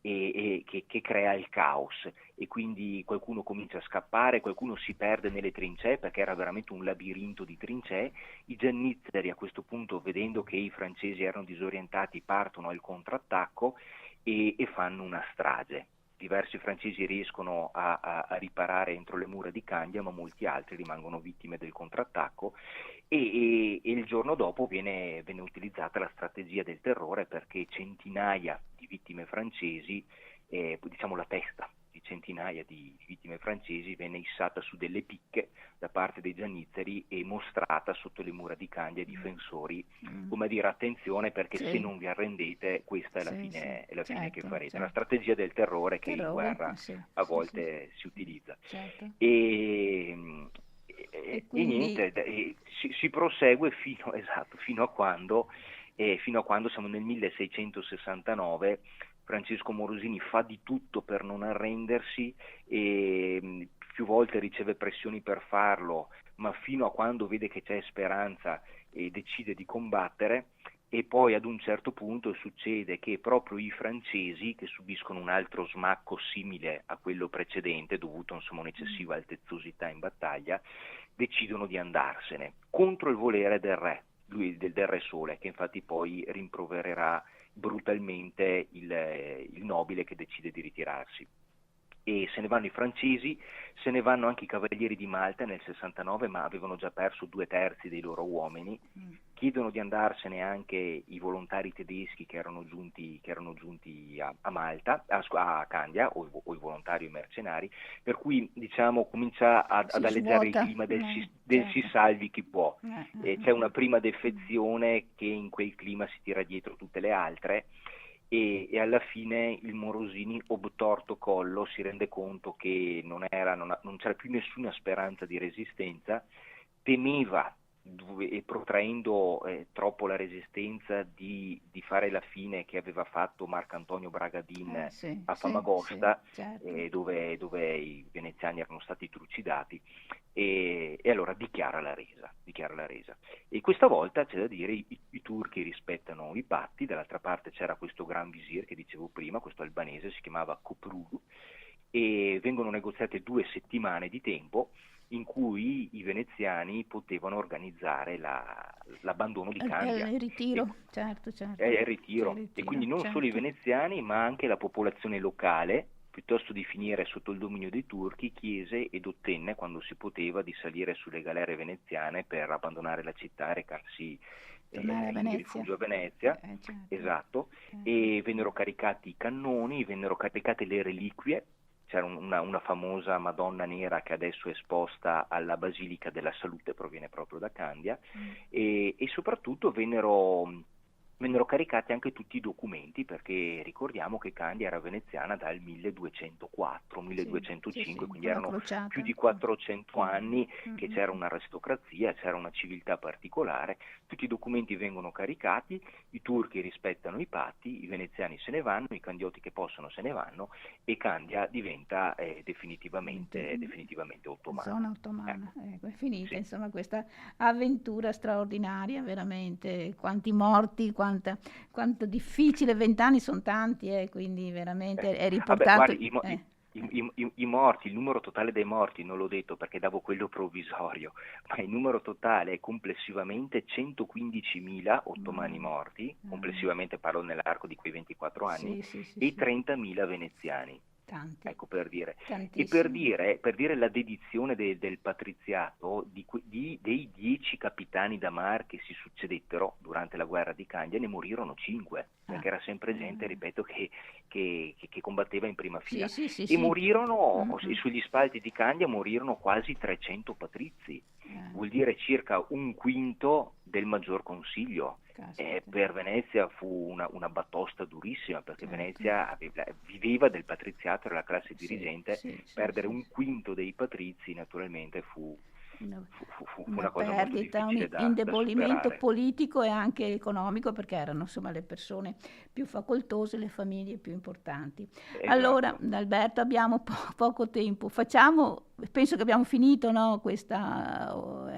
Speaker 2: e che crea il caos, e quindi qualcuno comincia a scappare, qualcuno si perde nelle trincee, perché era veramente un labirinto di trincee. I giannizzeri a questo punto, vedendo che i francesi erano disorientati, partono al contrattacco e fanno una strage. Diversi francesi riescono a riparare entro le mura di Candia, ma molti altri rimangono vittime del contrattacco, e il giorno dopo viene utilizzata la strategia del terrore, perché centinaia di vittime francesi, diciamo la testa di centinaia di vittime francesi, venne issata su delle picche da parte dei giannizzeri e mostrata sotto le mura di Candia ai difensori, come a dire: attenzione, perché se non vi arrendete questa è la fine, è la fine che farete. Una strategia del terrore che in guerra a volte si utilizza. E niente, si prosegue fino a quando siamo nel 1669. Francesco Morosini fa di tutto per non arrendersi e più volte riceve pressioni per farlo, ma fino a quando vede che c'è speranza decide di combattere. E poi ad un certo punto succede che proprio i francesi, che subiscono un altro smacco simile a quello precedente, dovuto insomma a un'eccessiva altezzosità in battaglia, decidono di andarsene contro il volere del re del Re Sole, che infatti poi rimprovererà brutalmente il nobile che decide di ritirarsi. E se ne vanno i francesi, se ne vanno anche i cavalieri di Malta nel 69, ma avevano già perso 2/3 dei loro uomini. Chiedono di andarsene anche i volontari tedeschi che erano giunti a Malta, a Candia, o i volontari o i mercenari, per cui diciamo comincia ad alleggiare il clima del si salvi chi può. C'è una prima defezione che in quel clima si tira dietro tutte le altre. E alla fine il Morosini, obtorto collo, si rende conto che non c'era più nessuna speranza di resistenza, temeva, protraendo troppo la resistenza, di fare la fine che aveva fatto Marcantonio Bragadin a Famagosta, certo. dove i veneziani erano stati trucidati, e allora dichiara la resa. E questa volta c'è da dire i turchi rispettano i patti. Dall'altra parte c'era questo gran visir che dicevo prima, questo albanese, si chiamava Koprulu, e vengono negoziate 2 settimane di tempo in cui i veneziani potevano organizzare l'abbandono di Candia.
Speaker 1: Il ritiro, certo.
Speaker 2: Il ritiro. E quindi non solo i veneziani, ma anche la popolazione locale, piuttosto di finire sotto il dominio dei turchi, chiese ed ottenne, quando si poteva, di salire sulle galere veneziane per abbandonare la città e recarsi in rifugio a Venezia.
Speaker 1: Certo.
Speaker 2: Esatto. E vennero caricati i cannoni, vennero caricate le reliquie. C'era una famosa Madonna nera che adesso è esposta alla Basilica della Salute, proviene proprio da Candia, e soprattutto vennero caricati anche tutti i documenti, perché ricordiamo che Candia era veneziana dal 1204-1205, quindi erano
Speaker 1: crociata.
Speaker 2: Più di 400 anni che c'era un'aristocrazia, c'era una civiltà particolare. Tutti i documenti vengono caricati, i turchi rispettano i patti, i veneziani se ne vanno, i candioti che possono se ne vanno, e Candia diventa definitivamente ottomana.
Speaker 1: Zona ottomana, ecco, è finita insomma questa avventura straordinaria, veramente. Quanti morti, quanto difficile, 20 anni sono tanti, quindi veramente è riportato.
Speaker 2: Guardi, i morti, il numero totale dei morti non l'ho detto perché davo quello provvisorio, ma il numero totale è complessivamente 115.000 ottomani morti, complessivamente parlo nell'arco di quei 24 anni, e 30.000 veneziani.
Speaker 1: Tanti.
Speaker 2: Ecco, per dire.
Speaker 1: Tantissimi.
Speaker 2: E per dire la dedizione del patriziato dei 10 capitani da mar che si succedettero durante la guerra di Candia, ne morirono 5, perché era sempre gente, ripeto, che combatteva in prima fila. E morirono, sugli spalti di Candia morirono quasi 300 patrizi, vuol dire circa un quinto del maggior consiglio. Per Venezia fu una batosta durissima, perché Venezia viveva del patriziato, era la classe dirigente. Perdere un quinto dei patrizi naturalmente fu una cosa molto difficile
Speaker 1: un indebolimento
Speaker 2: da superare.
Speaker 1: politico e anche economico, perché erano insomma le persone più facoltose, le famiglie più importanti.
Speaker 2: Esatto.
Speaker 1: Allora, Alberto, abbiamo poco tempo, penso che abbiamo finito, no? Volevo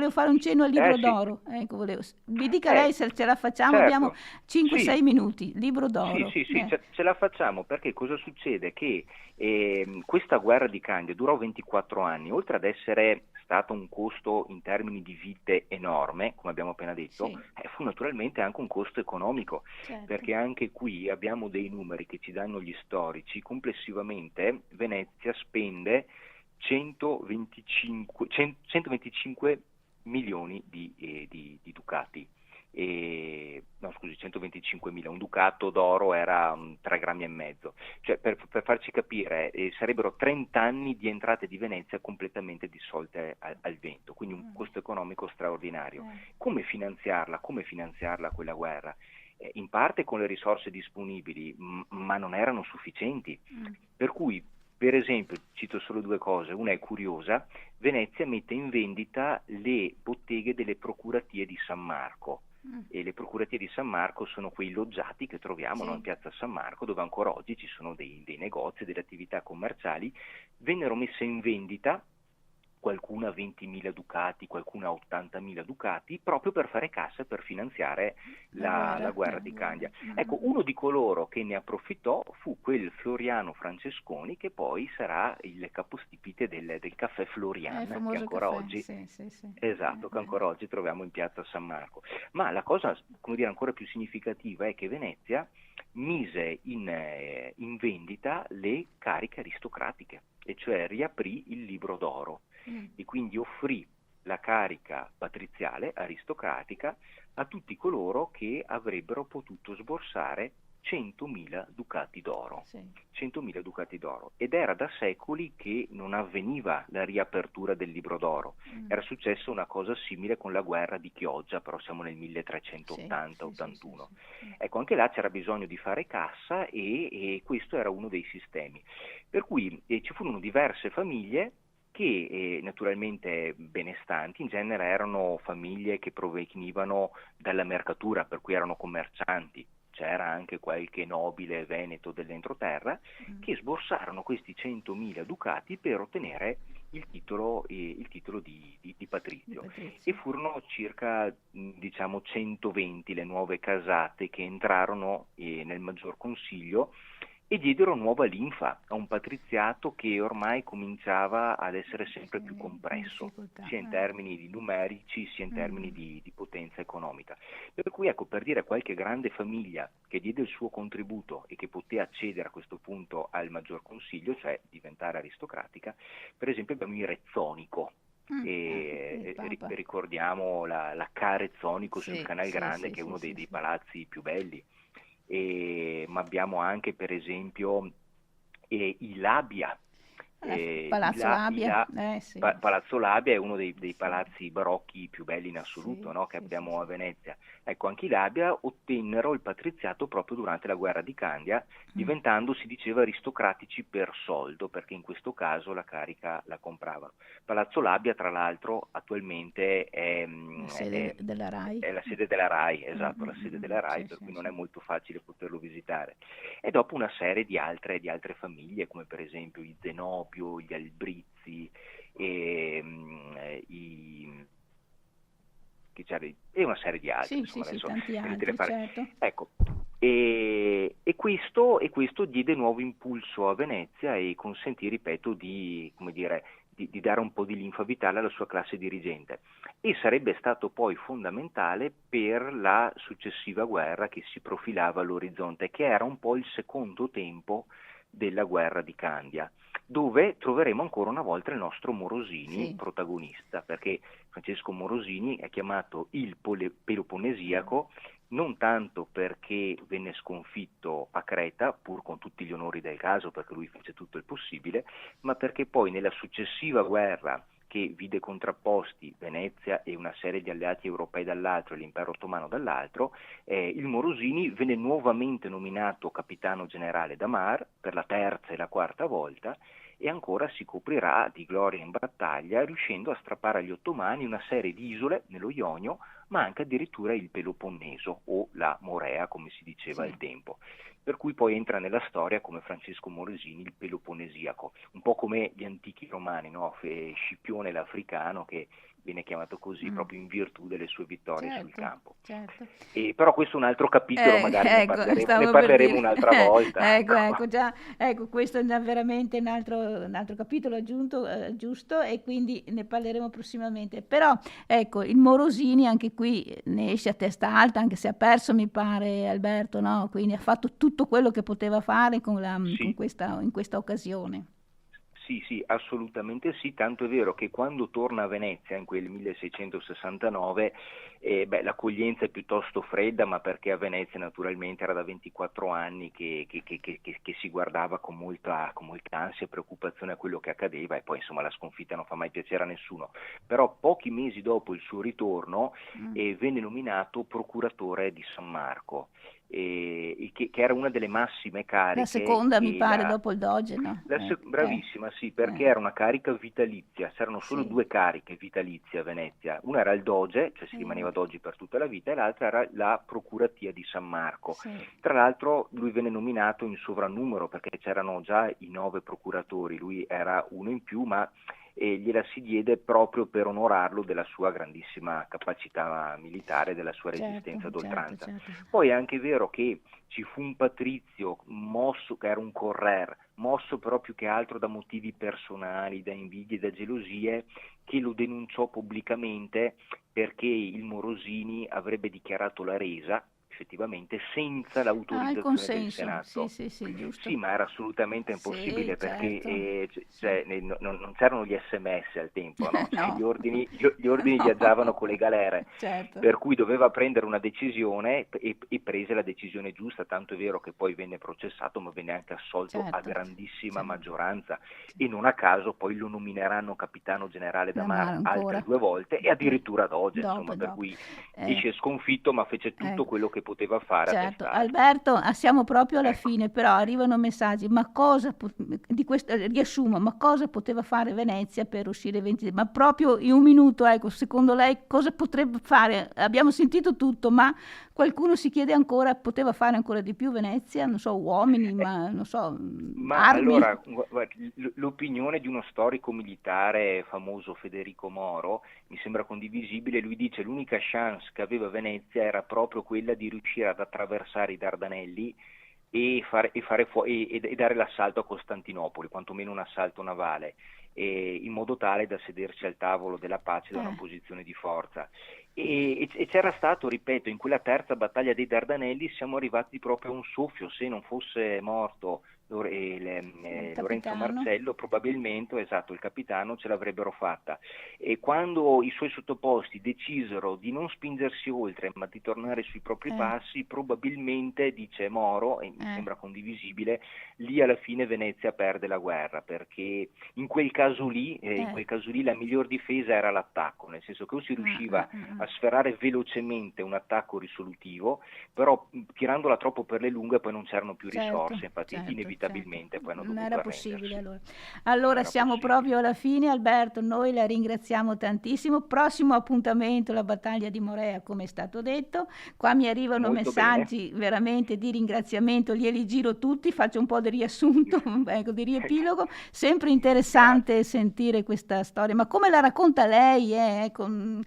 Speaker 1: fare un cenno al libro d'oro. Ecco, mi dica lei se ce la facciamo,
Speaker 2: certo.
Speaker 1: Abbiamo 5-6 minuti, libro d'oro.
Speaker 2: Sì, ce la facciamo, perché cosa succede? Che questa guerra di Candia durò 24 anni, oltre ad essere stato un costo in termini di vite enorme, come abbiamo appena detto, fu naturalmente anche un costo economico, perché anche qui abbiamo dei numeri che ci danno gli storici. Complessivamente Venezia spende 125 milioni di ducati. 125.000, un ducato d'oro era 3,5 grammi. Cioè, per farci capire, sarebbero 30 anni di entrate di Venezia completamente dissolte al vento, quindi un costo economico straordinario. Come finanziarla quella guerra? In parte con le risorse disponibili, ma non erano sufficienti, per cui, per esempio, cito solo 2 cose, una è curiosa: Venezia mette in vendita le botteghe delle procuratie di San Marco. E le procuratie di San Marco sono quei loggiati che troviamo in piazza San Marco, dove ancora oggi ci sono dei negozi, delle attività commerciali. Vennero messe in vendita qualcuna a 20.000 ducati, qualcuna a 80.000 ducati, proprio per fare cassa per finanziare la guerra di Candia. Ecco, uno di coloro che ne approfittò fu quel Floriano Francesconi, che poi sarà il capostipite del caffè Florian, che ancora
Speaker 1: caffè.
Speaker 2: oggi,
Speaker 1: Sì.
Speaker 2: esatto, che ancora oggi troviamo in piazza San Marco. Ma la cosa, come dire, ancora più significativa è che Venezia mise in vendita le cariche aristocratiche, e cioè riaprì il libro d'oro e quindi offrì la carica patriziale aristocratica a tutti coloro che avrebbero potuto sborsare 100.000 ducati d'oro. 100.000 ducati d'oro. Ed era da secoli che non avveniva la riapertura del libro d'oro. Era successa una cosa simile con la guerra di Chioggia, però siamo nel 1380-81. Ecco, anche là c'era bisogno di fare cassa e questo era uno dei sistemi. Per cui ci furono diverse famiglie che naturalmente benestanti, in genere erano famiglie che provenivano dalla mercatura, per cui erano commercianti. C'era anche qualche nobile veneto dell'entroterra che sborsarono questi 100.000 ducati per ottenere il titolo di patrizio. E furono circa 120 le nuove casate che entrarono nel Maggior Consiglio e diedero nuova linfa a un patriziato che ormai cominciava ad essere sempre più compresso, sia in termini di numerici sia in termini di potenza economica. Per cui, ecco, per dire, qualche grande famiglia che diede il suo contributo e che poté accedere a questo punto al Maggior Consiglio, cioè diventare aristocratica, per esempio abbiamo il Rezzonico. E ricordiamo la Ca Rezzonico sul Canal Grande, che è uno dei palazzi più belli. Ma abbiamo anche per esempio i Labia.
Speaker 1: Palazzo Labia.
Speaker 2: Palazzo Labia è uno dei palazzi barocchi più belli in assoluto, no? Che abbiamo a Venezia. Ecco, anche i Labia ottennero il patriziato proprio durante la guerra di Candia, diventando, si diceva, aristocratici per soldo, perché in questo caso la carica la compravano. Palazzo Labia, tra l'altro, attualmente è
Speaker 1: la sede della RAI.
Speaker 2: È la sede della RAI, esatto, la sede della RAI, per cui non è molto facile poterlo visitare. E dopo una serie di altre famiglie, come per esempio i Zenobio, gli Albrizzi e una serie di altri,
Speaker 1: tanti altri, certo.
Speaker 2: Ecco, e questo diede nuovo impulso a Venezia e consentì, ripeto, di dare un po' di linfa vitale alla sua classe dirigente, e sarebbe stato poi fondamentale per la successiva guerra che si profilava all'orizzonte, che era un po' il secondo tempo della guerra di Candia, dove troveremo ancora una volta il nostro Morosini protagonista, perché Francesco Morosini è chiamato il Peloponnesiaco non tanto perché venne sconfitto a Creta, pur con tutti gli onori del caso, perché lui fece tutto il possibile, ma perché poi nella successiva guerra, che vide contrapposti Venezia e una serie di alleati europei dall'altro e l'impero ottomano dall'altro, il Morosini venne nuovamente nominato capitano generale da Mar per la terza e la quarta volta, e ancora si coprirà di gloria in battaglia, riuscendo a strappare agli ottomani una serie di isole nello Ionio, ma anche addirittura il Peloponneso, o la Morea, come si diceva al tempo. Per cui poi entra nella storia come Francesco Morosini, il Peloponnesiaco, un po' come gli antichi romani, no? Scipione l'Africano, che viene chiamato così proprio in virtù delle sue vittorie sul campo.
Speaker 1: Certo.
Speaker 2: Però questo è un altro capitolo, magari ne parleremo un'altra volta.
Speaker 1: Ecco, questo è veramente un altro capitolo aggiunto, giusto, e quindi ne parleremo prossimamente. Però ecco, il Morosini anche qui ne esce a testa alta, anche se ha perso, mi pare, Alberto, no? Quindi ha fatto tutto quello che poteva fare in questa occasione.
Speaker 2: Sì, assolutamente sì, tanto è vero che quando torna a Venezia in quel 1669 l'accoglienza è piuttosto fredda, ma perché a Venezia naturalmente era da 24 anni che si guardava con molta ansia e preoccupazione a quello che accadeva, e poi insomma la sconfitta non fa mai piacere a nessuno. Però pochi mesi dopo il suo ritorno venne nominato procuratore di San Marco, che era una delle massime cariche.
Speaker 1: La seconda, mi pare, dopo il Doge, no?
Speaker 2: Bravissima, sì, perché era una carica vitalizia, c'erano solo due cariche vitalizie a Venezia, una era il Doge, cioè si rimaneva Doge per tutta la vita, e l'altra era la procuratia di San Marco. Tra l'altro lui venne nominato in sovrannumero, perché c'erano già i 9 procuratori, lui era uno in più, ma e gliela si diede proprio per onorarlo della sua grandissima capacità militare, della sua resistenza d'oltranza. Poi è anche vero che ci fu un patrizio mosso, che era un correr, mosso però più che altro da motivi personali, da invidie, da gelosie, che lo denunciò pubblicamente perché il Morosini avrebbe dichiarato la resa, effettivamente, senza l'autorizzazione del Senato.
Speaker 1: Sì, giusto.
Speaker 2: Sì, ma era assolutamente impossibile, perché non c'erano gli SMS al tempo, no?
Speaker 1: No.
Speaker 2: Gli ordini viaggiavano con le galere,
Speaker 1: certo.
Speaker 2: per cui doveva prendere una decisione e prese la decisione giusta, tanto è vero che poi venne processato, ma venne anche assolto a grandissima maggioranza, e non a caso poi lo nomineranno capitano generale da Mare altre 2 volte e addirittura ad oggi, insomma, per cui esce sconfitto, ma fece tutto quello che poteva fare.
Speaker 1: Certo, Alberto, siamo proprio alla fine, però arrivano messaggi, ma cosa di questo riassumo, ma cosa poteva fare Venezia per uscire 20? Ma proprio in un minuto, ecco, secondo lei cosa potrebbe fare? Abbiamo sentito tutto, ma qualcuno si chiede ancora, poteva fare ancora di più Venezia? Non so, uomini, ma non so,
Speaker 2: ma
Speaker 1: armi?
Speaker 2: Allora, l'opinione di uno storico militare famoso, Federico Moro, mi sembra condivisibile. Lui dice l'unica chance che aveva Venezia era proprio quella di riuscire ad attraversare i Dardanelli e dare l'assalto a Costantinopoli, quantomeno un assalto navale, in modo tale da sederci al tavolo della pace da una posizione di forza. E c'era stato, ripeto, in quella terza battaglia dei Dardanelli siamo arrivati proprio a un soffio. Se non fosse morto Lorenzo Marcello, probabilmente, il capitano, ce l'avrebbero fatta. E quando i suoi sottoposti decisero di non spingersi oltre, ma di tornare sui propri passi, probabilmente, dice Moro, e mi sembra condivisibile, lì alla fine Venezia perde la guerra, perché in quel caso lì la miglior difesa era l'attacco, nel senso che o si riusciva a sferrare velocemente un attacco risolutivo, però tirandola troppo per le lunghe poi non c'erano più risorse, infatti inevitabilmente poi hanno dovuto
Speaker 1: non era
Speaker 2: arrendersi.
Speaker 1: possibile. Allora siamo proprio alla fine, Alberto, noi la ringraziamo tantissimo. Prossimo appuntamento, la battaglia di Morea, come è stato detto. Qua mi arrivano messaggi veramente di ringraziamento, glieli giro tutti, faccio un po' di riassunto, di riepilogo. Sempre interessante sentire questa storia, ma come la racconta lei, con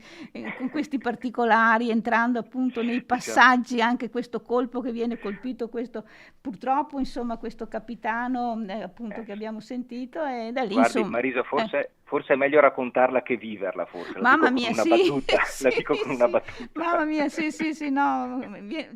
Speaker 1: questi particolari, entrando appunto nei passaggi, anche questo colpo che viene colpito, questo purtroppo, insomma, questo capitano appunto che abbiamo sentito, e da lì,
Speaker 2: guardi,
Speaker 1: insomma,
Speaker 2: Marisa, forse è meglio raccontarla che viverla, forse.
Speaker 1: Mamma mia,
Speaker 2: La dico con una battuta.
Speaker 1: Mamma mia, sì, no, viene